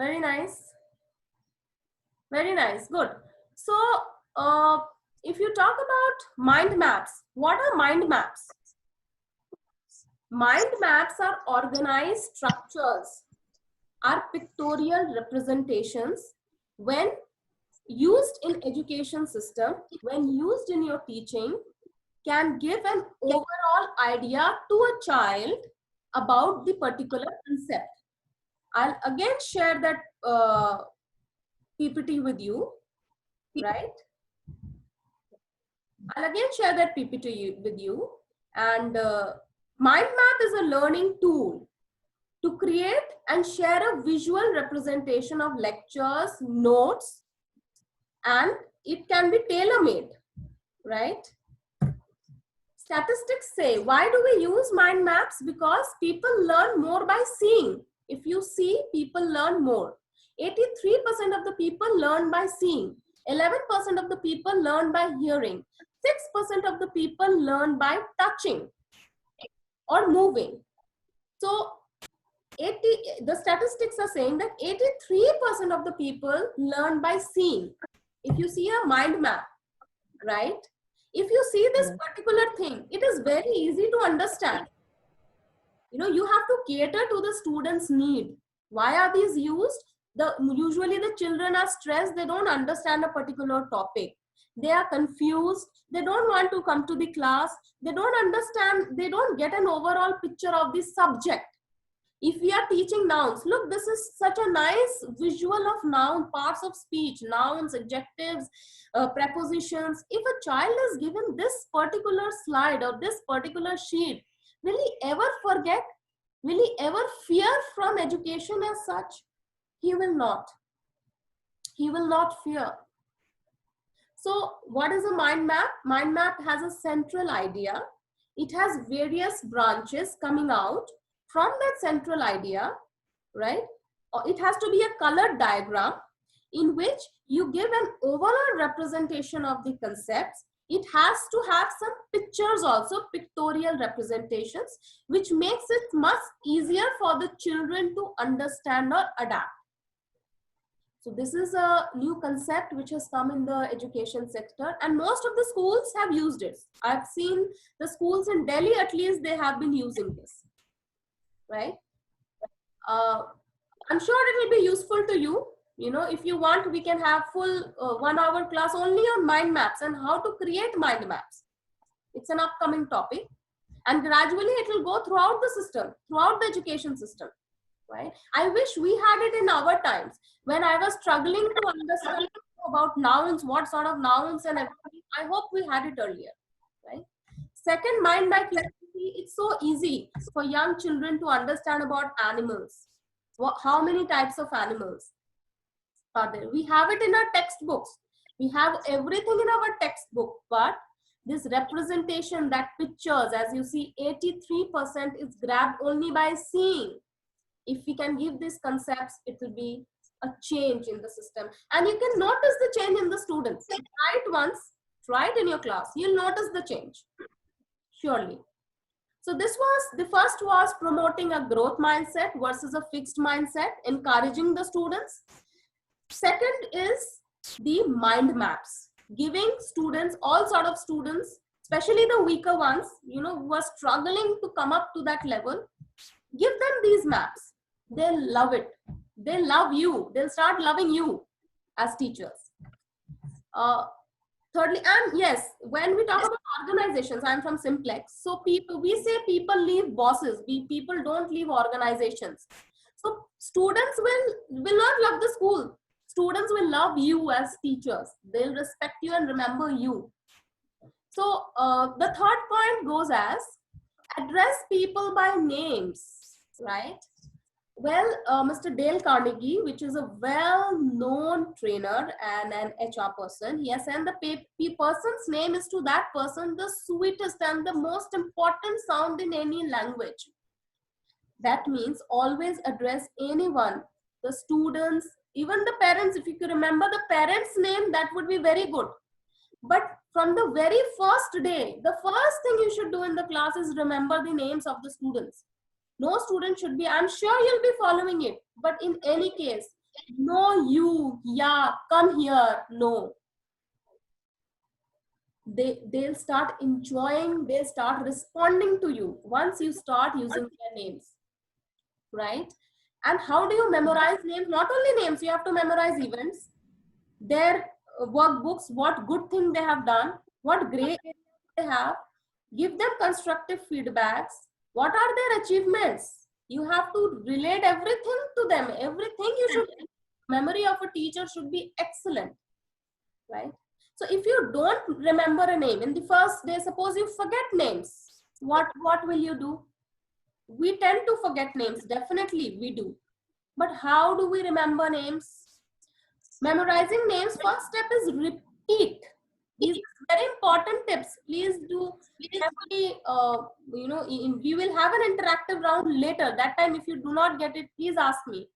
Very nice. Very nice. Good. So, uh, if you talk about mind maps, what are mind maps? Mind maps are organized structures, are pictorial representations when used in education system, when used in your teaching, can give an overall idea to a child about the particular concept. I'll again share that PPT with you, right? I'll again share that PPT with you. And mind map is a learning tool to create and share a visual representation of lectures, notes, and it can be tailor-made, right? Statistics say, why do we use mind maps? Because people learn more by seeing. If you see, people learn more. 83% of the people learn by seeing. 11% of the people learn by hearing. 6% of the people learn by touching or moving. So the statistics are saying that 83% of the people learn by seeing. If you see a mind map, right? If you see this particular thing, it is very easy to understand. You know, you have to cater to the student's need. Why are these used? Usually the children are stressed. They don't understand a particular topic. They are confused. They don't want to come to the class. They don't understand. They don't get an overall picture of the subject. If we are teaching nouns, look, this is such a nice visual of noun, parts of speech, nouns, adjectives, prepositions. If a child is given this particular slide or this particular sheet, will he ever forget? Will he ever fear from education as such? He will not. He will not fear. So what is a mind map? Mind map has a central idea. It has various branches coming out from that central idea, right? It has to be a colored diagram in which you give an overall representation of the concepts. It has to have some pictures also, pictorial representations, which makes it much easier for the children to understand or adapt. So this is a new concept which has come in the education sector, and most of the schools have used it. I've seen the schools in Delhi, at least they have been using this, right? I'm sure it will be useful to you. You know, if you want, we can have full 1 hour class only on mind maps and how to create mind maps. It's an upcoming topic, and gradually it will go throughout the system, throughout the education system, right? I wish we had it in our times when I was struggling to understand about nouns, what sort of nouns and everything. I hope we had it earlier, right? Second, mind map, it's so easy for young children to understand about animals. How many types of animals are there? We have it in our textbooks. We have everything in our textbook, but this representation, that pictures, as you see, 83% is grabbed only by seeing. If we can give these concepts, it will be a change in the system. And you can notice the change in the students. Try it once, try it in your class. You'll notice the change, surely. So this was, the first was promoting a growth mindset versus a fixed mindset, encouraging the students. Second is the mind maps, giving students, all sort of students, especially the weaker ones, you know, who are struggling to come up to that level, give them these maps. They'll love it. They'll love you. They'll start loving you as teachers. Thirdly, and yes, when we talk about organizations, I'm from Simplex. So we say people leave bosses. People don't leave organizations. So students will not love the school. Students will love you as teachers. They'll respect you and remember you. So the third point goes as address people by names, right? Well, Mr. Dale Carnegie, which is a well-known trainer and an HR person, he has sent the person's name is to that person the sweetest and the most important sound in any language. That means always address anyone, the students, even the parents. If you could remember the parent's name, that would be very good. But from the very first day, the first thing you should do in the class is remember the names of the students. No student should be, I'm sure you'll be following it, but in any case, No, you, yeah, come here. No. They'll start enjoying, they'll start responding to you once you start using their names, right? And how do you memorize names? Not only names, you have to memorize events, their workbooks, what good thing they have done, what great they have. Give them constructive feedbacks. What are their achievements? You have to relate everything to them. Everything you should, memory of a teacher should be excellent, right? So if you don't remember a name in the first day, suppose you forget names, what will you do? We tend to forget names, definitely we do. But how do we remember names? Memorizing names, first step is repeat. These are very important tips. Please do carefully, we will have an interactive round later. That time, if you do not get it, please ask me.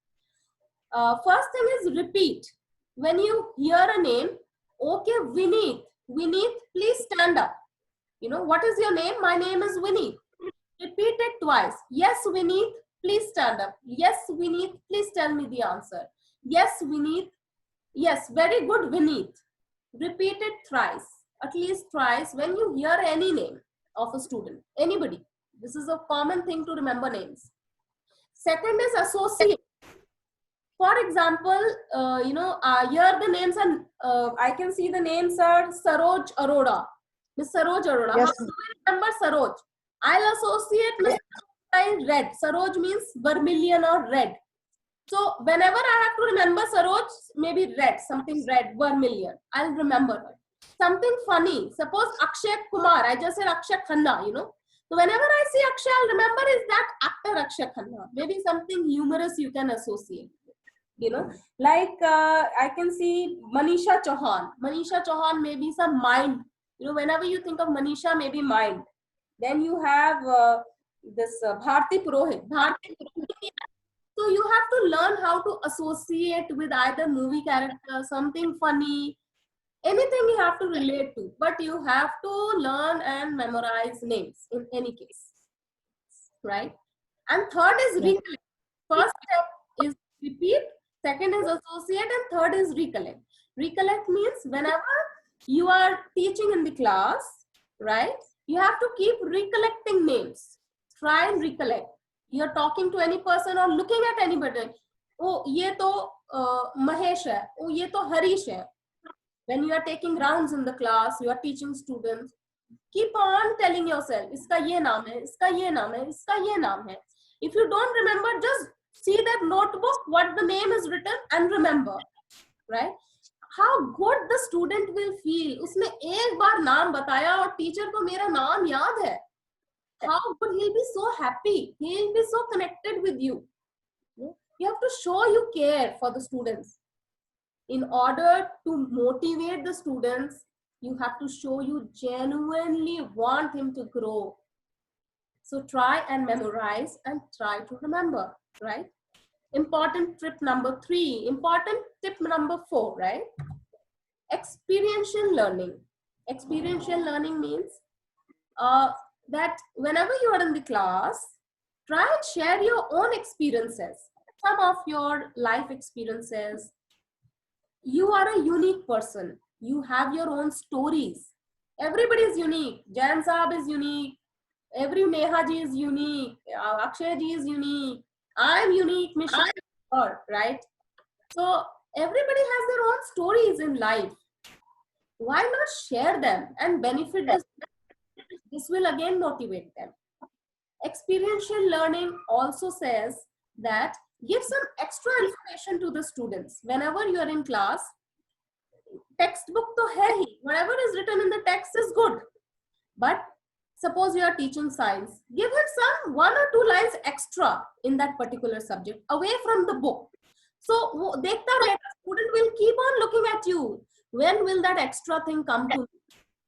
First thing is repeat. When you hear a name, okay, Vineet, please stand up. You know, what is your name? My name is Vineet. Repeat it twice. Yes, Vineet, please stand up. Yes, Vineet, please tell me the answer. Yes, Vineet. Yes, very good, Vineet. Repeat it thrice, at least thrice when you hear any name of a student, anybody. This is a common thing to remember names. Second is associate. For example, here the names are, I can see the names are Saroj Arora. Miss Saroj Arora. Yes. How do I remember Saroj? I'll associate Miss Saroj red. Saroj means vermilion or red. So whenever I have to remember Saroj, maybe red, something red, vermilion, I'll remember her. Something funny. Suppose Akshay Kumar. I just said Akshay Khanna, you know. So whenever I see Akshay, I'll remember is that actor Akshay Khanna. Maybe something humorous you can associate. You know, like I can see Manisha Chauhan. Manisha Chauhan may be some mind. You know, whenever you think of Manisha, maybe mind. Then you have this Bharti Purohit. So you have to learn how to associate with either movie character, something funny, anything you have to relate to. But you have to learn and memorize names in any case, right? And third is recollect. First step is repeat, second is associate, and third is recollect. Recollect means whenever you are teaching in the class, right, you have to keep recollecting names. Try and recollect. You're talking to any person or looking at anybody. Oh, ye to Mahesh hai. Oh, ye to Harish hai. When you are taking rounds in the class, you are teaching students, keep on telling yourself, iska ye naam hai, iska ye naam hai, iska ye naam hai. If you don't remember, just see that notebook, what the name is written, and remember, right? How good the student will feel. उसने एक बार नाम बताया और teacher को मेरा नाम याद है. How good, he'll be so happy. He'll be so connected with you. You have to show you care for the students. In order to motivate the students, you have to show you genuinely want him to grow. So try and memorize and try to remember, right? Important tip number 3, important tip number 4, right? Experiential learning. Experiential learning means that whenever you are in the class, try and share your own experiences, some of your life experiences. You are a unique person. You have your own stories. Everybody is unique. Jan Saab is unique. Every Neha ji is unique. Akshay ji is unique. I'm unique. Michelle, right? So everybody has their own stories in life. Why not share them and benefit this? This will again motivate them. Experiential learning also says that give some extra information to the students. Whenever you are in class, textbook to hai hi, whatever is written in the text is good. But suppose you are teaching science, give him some 1 or 2 lines extra in that particular subject away from the book. So dekhta rahega, student will keep on looking at you. When will that extra thing come to me?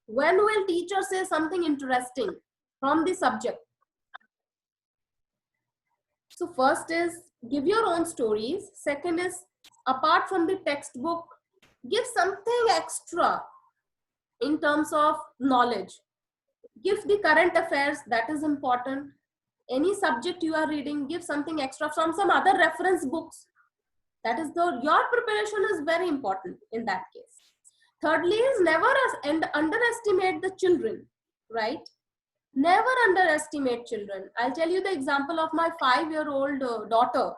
When will teacher say something interesting from the subject? So first is give your own stories. Second is, apart from the textbook, give something extra in terms of knowledge. Give the current affairs, that is important. Any subject you are reading, give something extra from some other reference books. That is your preparation is very important in that case. Thirdly is never underestimate the children, right? Never underestimate children. I'll tell you the example of my 5-year-old daughter,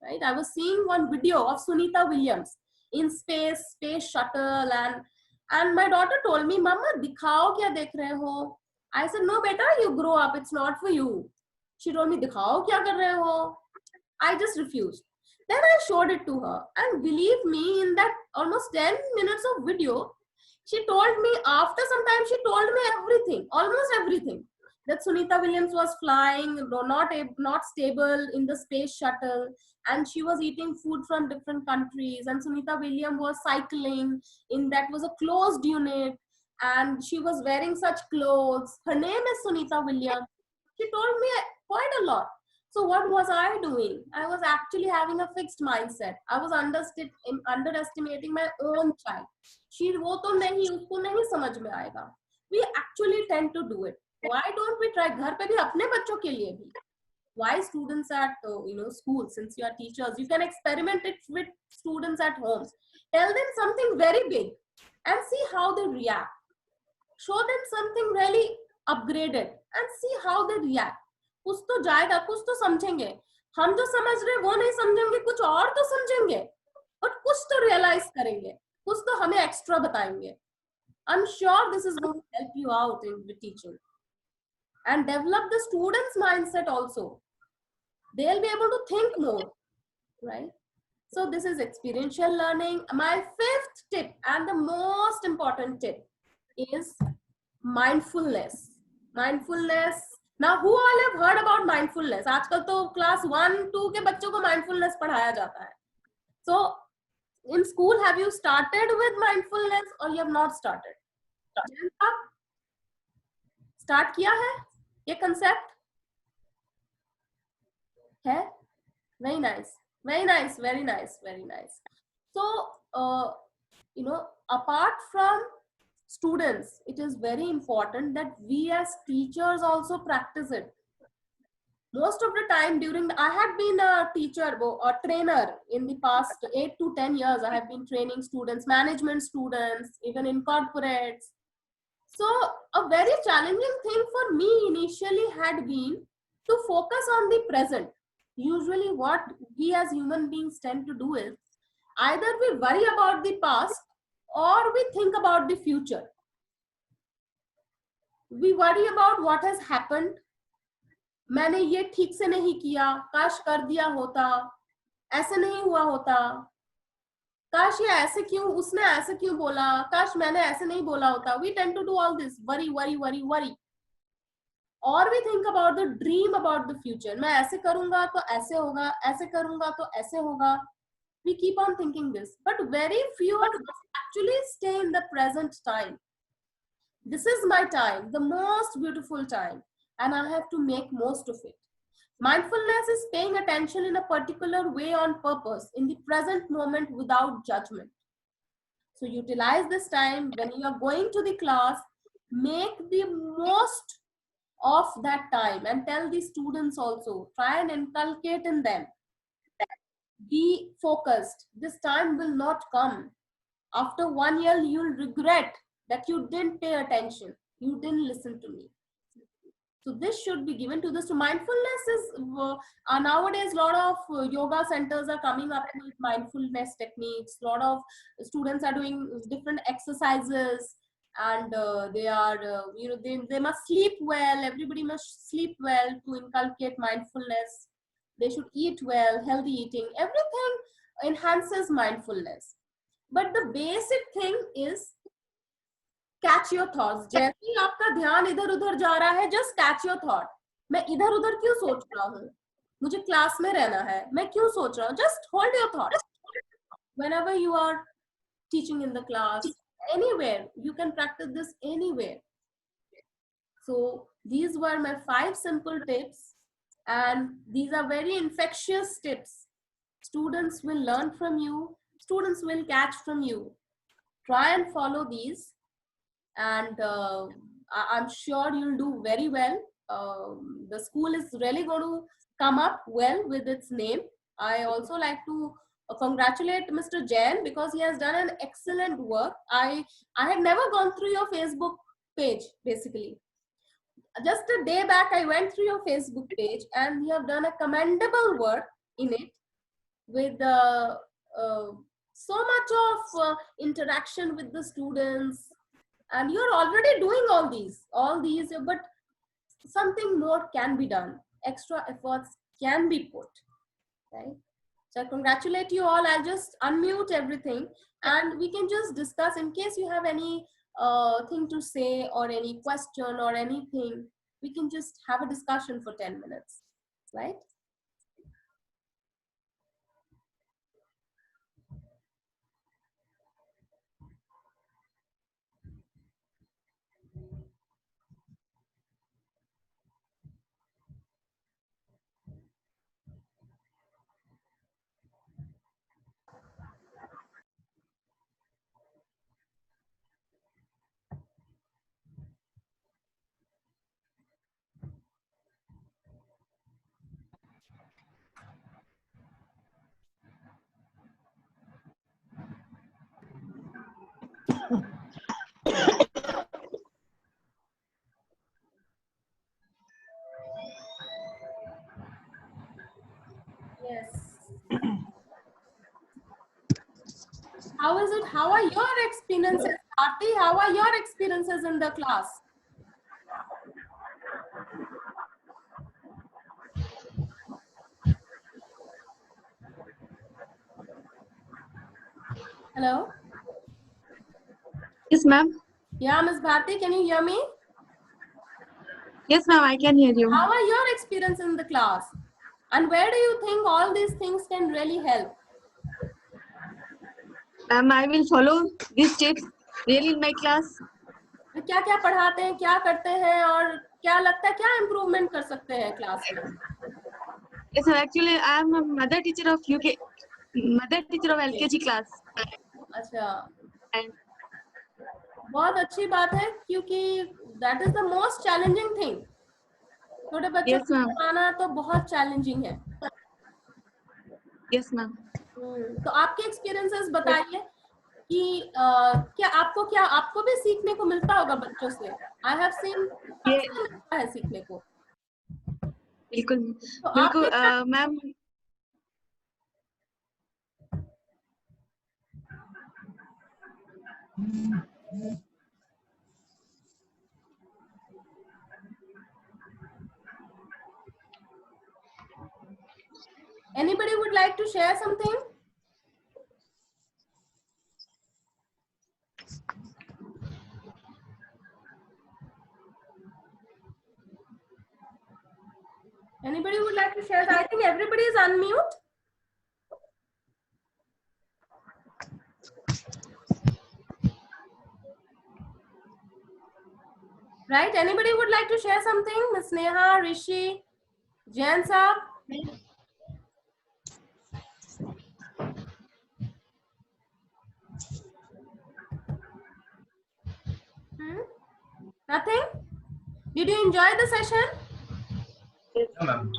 right? I was seeing one video of Sunita Williams in space shuttle, and my daughter told me, "Mama, dikhao kya dekh rahe ho?" I said, "No, beta, you grow up. It's not for you." She told me, "Dikhao kya kar rahe ho?" I just refused. Then I showed it to her, and believe me, in that almost 10 minutes of video, she told me, after some time, she told me everything, almost everything. That Sunita Williams was flying, not stable in the space shuttle, and she was eating food from different countries. And Sunita Williams was cycling in that was a closed unit, and she was wearing such clothes. Her name is Sunita Williams. She told me quite a lot. So what was I doing? I was actually having a fixed mindset. I was underestimating my own child. she वो तो नहीं उसको नहीं समझ में आएगा. We actually tend to do it. Why don't we try घर पे भी अपने बच्चों के लिए भी? Why students at school, since you are teachers, you can experiment it with students at home. Tell them something very big and see how they react. Show them something really upgraded and see how they react. कुछ तो जाएगा, कुछ तो समझेंगे. हम जो समझ रहे वो नहीं समझेंगे, कुछ और तो समझेंगे, और कुछ तो रियलाइज करेंगे, कुछ तो हमें एक्स्ट्रा बताएंगे. I'm sure this is going to help you out in the teaching and develop the students' mindset also. They'll be able to think more, right? So this is experiential learning. My 5th tip and the most important tip is mindfulness. Mindfulness. Now, who all have heard about mindfulness? आजकल तो class 1, 2 के बच्चों को mindfulness पढ़ाया जाता है. So, in school, have you started with mindfulness or you have not started? Start किया है ये concept? है? Very nice. Very nice. Very nice. Very nice. So, apart from students, it is very important that we as teachers also practice it. Most of the time I have been a teacher or trainer in the past 8 to 10 years. I have been training students, management students, even in corporates. So a very challenging thing for me initially had been to focus on the present. Usually what we as human beings tend to do is either we worry about the past or we think about the future. We worry about what has happened. मैंने ये ठीक से नहीं किया, काश कर दिया होता, ऐसे नहीं हुआ होता, काश ये ऐसे क्यों, उसने ऐसे क्यों बोला, काश मैंने ऐसे नहीं बोला होता. We tend to do all this worry, worry, worry, worry. Or we think about the dream about the future. मैं ऐसे करूंगा तो ऐसे होगा, ऐसे करूंगा तो ऐसे होगा. We keep on thinking this, but very few of us actually stay in the present time. This is my time, the most beautiful time, and I have to make most of it. Mindfulness is paying attention in a particular way on purpose in the present moment without judgment. So utilize this time when you are going to the class, make the most of that time, and tell the students also, try and inculcate in them. Be focused. This time will not come. After 1 year, you'll regret that you didn't pay attention. You didn't listen to me. So this should be given to this. So mindfulness is nowadays a lot of yoga centers are coming up with mindfulness techniques. A lot of students are doing different exercises, and they are they must sleep well. Everybody must sleep well to inculcate mindfulness. They should eat well, healthy eating. Everything enhances mindfulness. But the basic thing is catch your thoughts. जैसे ही आपका ध्यान इधर उधर जा रहा है, just catch your thought. मैं इधर उधर क्यों सोच रहा हूँ, मुझे क्लास में रहना है, मैं क्यों सोच रहा हूँ. Just hold your thought. Whenever you are teaching in the class, anywhere, you can practice this anywhere. So these were my 5 simple tips, and these are very infectious tips. Students will learn from you, students will catch from you. Try and follow these, and I'm sure you'll do very well. The school is really going to come up well with its name. I also like to congratulate Mr. Jain because he has done an excellent work. I had never gone through your Facebook page basically. Just a day back, I went through your Facebook page and you have done a commendable work in it with so much of interaction with the students, and you're already doing all these, but something more can be done. Extra efforts can be put, right? So I congratulate you all. I'll just unmute everything and we can just discuss in case you have any thing to say or any question or anything. We can just have a discussion for 10 minutes, right? Yes. How is it? How are your experiences, Aarti? How are your experiences in the class? Hello? Yes, ma'am. Yeah, Ms. Bharti, can you hear me? Yes, ma'am, I can hear you. How are your experiences in the class? And where do you think all these things can really help? Ma'am, I will follow these tips really in my class. क्या क्या पढ़ाते हैं, क्या करते हैं और क्या लगता है क्या इम्प्रूवमेंट कर सकते हैं क्लास में? Yes, sir. Actually, I am a mother teacher of LKG class. अच्छा, And बहुत अच्छी बात है क्योंकि that is the most challenging thing. छोटे बच्चों yes, को ma'am. पढ़ाना तो बहुत चैलेंजिंग है. Yes, ma'am. तो आपके एक्सपीरियंसेस बताइए कि क्या आपको भी सीखने को मिलता होगा बच्चों से. आई हैव सीन सबसे मिलता है सीखने को. बिल्कुल तो बिल्कुल आपने ma'am. Anybody would like to share something? Anybody would like to share? I think everybody is unmute. Right? Anybody would like to share something? Ms. Neha, Rishi, Jain Saab? Nothing? Did you enjoy the session? No, ma'am.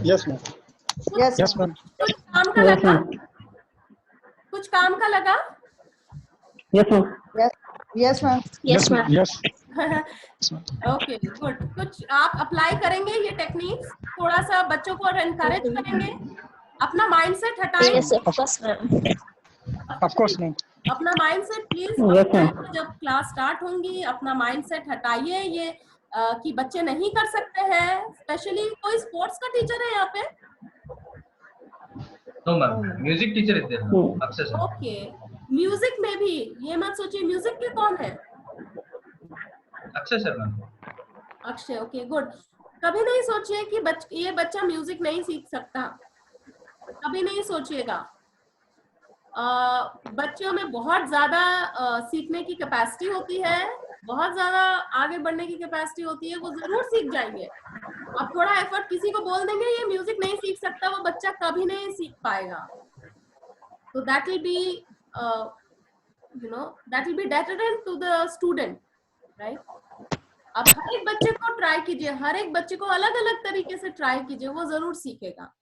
Yes, ma'am. Yes, ma'am. कुछ काम का लगा? कुछ काम का लगा? Yes, ma'am. Yes, ma'am. Yes, ma'am. Yes. Okay good. कुछ आप अप्लाई करेंगे ये टेक्निक्स? थोड़ा सा बच्चों को एनकरेज करेंगे? अपना माइंडसेट हटाएं. Yes, of course, ma'am. Of course, ma'am. अपना माइंडसेट प्लीज. Yes, ma'am. जब क्लास स्टार्ट होंगी अपना माइंडसेट हटाइए ये कि बच्चे नहीं कर सकते हैं. स्पेशली कोई स्पोर्ट्स का टीचर है यहाँ पे? No, ma'am. Music teacher is there, ma'am. Akshay sir. Okay. Music में भी ये मत सोचिए. म्यूजिक के कौन है? Akshay sir, ma'am. Akshay. Okay good. कभी नहीं सोचिए कि ये बच्चा म्यूजिक नहीं सीख सकता. कभी नहीं सोचिएगा. बच्चों में बहुत ज्यादा सीखने की कैपेसिटी होती है. बहुत ज्यादा आगे बढ़ने की कैपेसिटी होती है. वो जरूर सीख जाएंगे. आप थोड़ा एफर्ट किसी को बोल देंगे ये म्यूजिक नहीं सीख सकता, वो बच्चा कभी नहीं सीख पाएगा. तो that will be that will be deterrent to the student, right? आप हर एक बच्चे को ट्राई कीजिए. हर एक बच्चे को अलग अलग तरीके से ट्राई कीजिए. वो जरूर सीखेगा.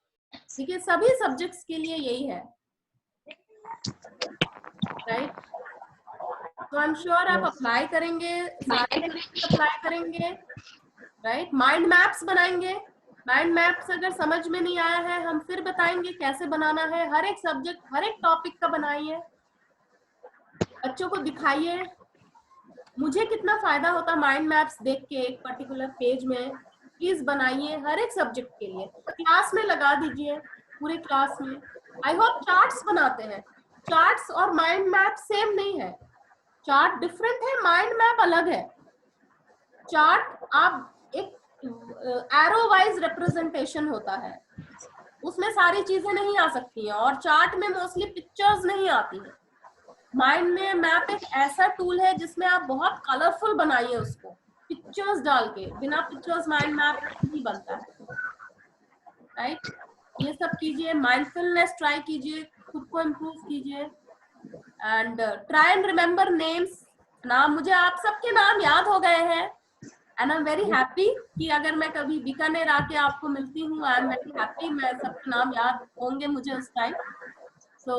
ठीक है. सभी सब्जेक्ट्स के लिए यही है. राइट? तो आई एम श्योर आप अप्लाई करेंगे, अप्लाई करेंगे, राइट? माइंड मैप्स बनाएंगे। माइंड मैप्स अगर समझ में नहीं आया है, हम फिर बताएंगे कैसे बनाना है। हर एक सब्जेक्ट, हर एक टॉपिक का बनाइए, बच्चों को दिखाइए। मुझे कितना फायदा होता माइंड मैप्स देख के एक पर्टिकुलर पेज में। प्लीज बनाइए हर एक सब्जेक्ट के लिए, क्लास में लगा दीजिए, पूरे क्लास में। आई होप चार्ट्स बनाते हैं। चार्ट्स और माइंड मैप सेम नहीं है, चार्ट डिफरेंट है, माइंड मैप अलग है। चार्ट आप एक एरो वाइज रिप्रेजेंटेशन होता है, उसमें सारी चीजें नहीं आ सकती हैं, और चार्ट में मोस्टली पिक्चर्स नहीं आती हैं। माइंड में मैप एक ऐसा टूल है जिसमें आप बहुत कलरफुल बनाइए उसको, पिक्चर्स डाल के। बिना पिक्चर्स माइंड मैप नहीं बनता है, राइट? ये सब कीजिए, माइंडफुलनेस ट्राई कीजिए, खुद को इम्प्रूव कीजिए, and try and remember names. नाम, मुझे आप सबके नाम याद हो गए हैं, and I am very happy कि अगर मैं कभी बीकानेर आके आपको मिलती हूँ, आई एम वेरी हैप्पी, मैं सबके नाम याद होंगे मुझे उस time. So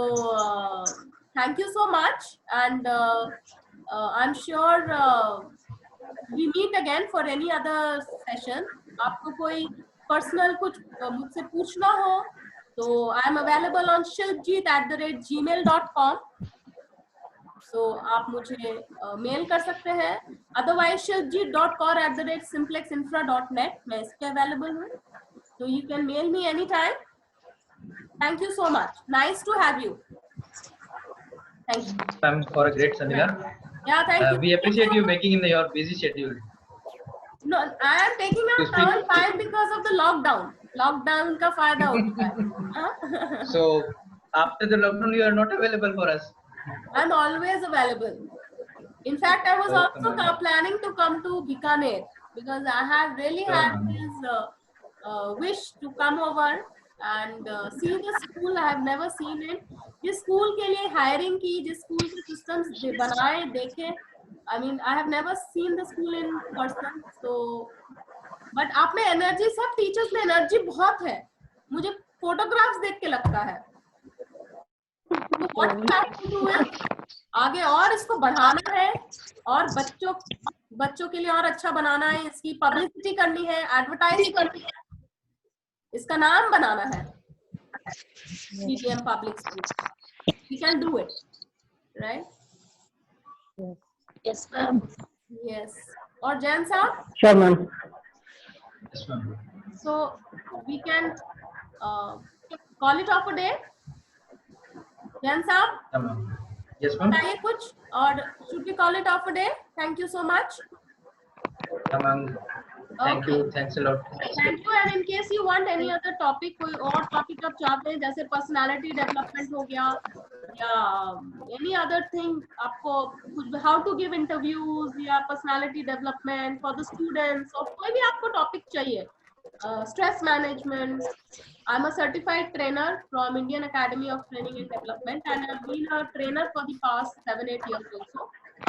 thank you so much, and I'm sure we meet again for any other session. आपको कोई पर्सनल कुछ मुझसे पूछना हो तो I am available on shilpjeet@gmail.com. so आप मुझे मेल कर सकते हैं, otherwise shilpjeet.kaur@simplexinfra.net, मैं इस पे अवेलेबल हूँ, so you can mail me anytime. Thank you so much, nice to have you. Thank you. Ma'am, for a great seminar. Yeah, thank you. We appreciate you making in your busy schedule. No, I am taking out all time because of the lockdown. Lockdown का फायदा होता है. So after the lockdown, you are not available for us. I'm always available. In fact, I was also planning to come to Bikaner because I have really had this wish to come over and see the school. I have never seen it. जिस school के लिए hiring की, जिस school के systems बनाए, देखे, I mean I have never seen the school in person. So but आप में एनर्जी, सब टीचर्स में एनर्जी बहुत है, मुझे फोटोग्राफ्स देख के लगता है। तो what we have to do is आगे और इसको बढ़ाना है, और बच्चों के लिए और अच्छा बनाना है, इसकी पब्लिसिटी करनी है, एडवर्टाइज करनी है, इसका नाम बनाना है। BTM Public School. We can do it, right? Yes, ma'am. Yes. Or Jain sir? Sure, ma'am. Yes, ma'am. So we can call it off a day. Jain sir? Yeah, ma'am. Yes, ma'am. बताइए कुछ, और should we call it off a day? Thank you so much. Yeah, ma'am. Thank you. Thanks a lot. Thank you. And in case you want any other topic, कोई और topic आप चाहते हैं, जैसे personality development हो गया या any other thing, आपको कुछ हाउ टू गिव इंटरव्यूज या personality development for the students, और कोई भी आपको टॉपिक चाहिए, stress management, I am a certified trainer from Indian academy of training and development, and I have been a trainer for the past 7-8 years also,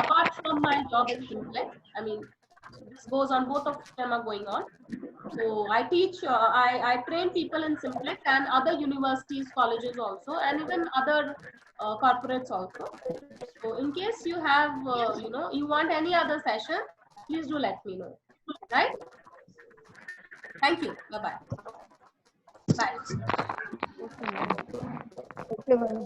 apart from my job in Simplex. I mean, this goes on, both of them are going on. So I teach, I train people in Simplex and other universities, colleges also, and even other corporates also. So in case you have, you want any other session, please do let me know, right? Thank you. Bye-bye. Bye. Okay, ma'am.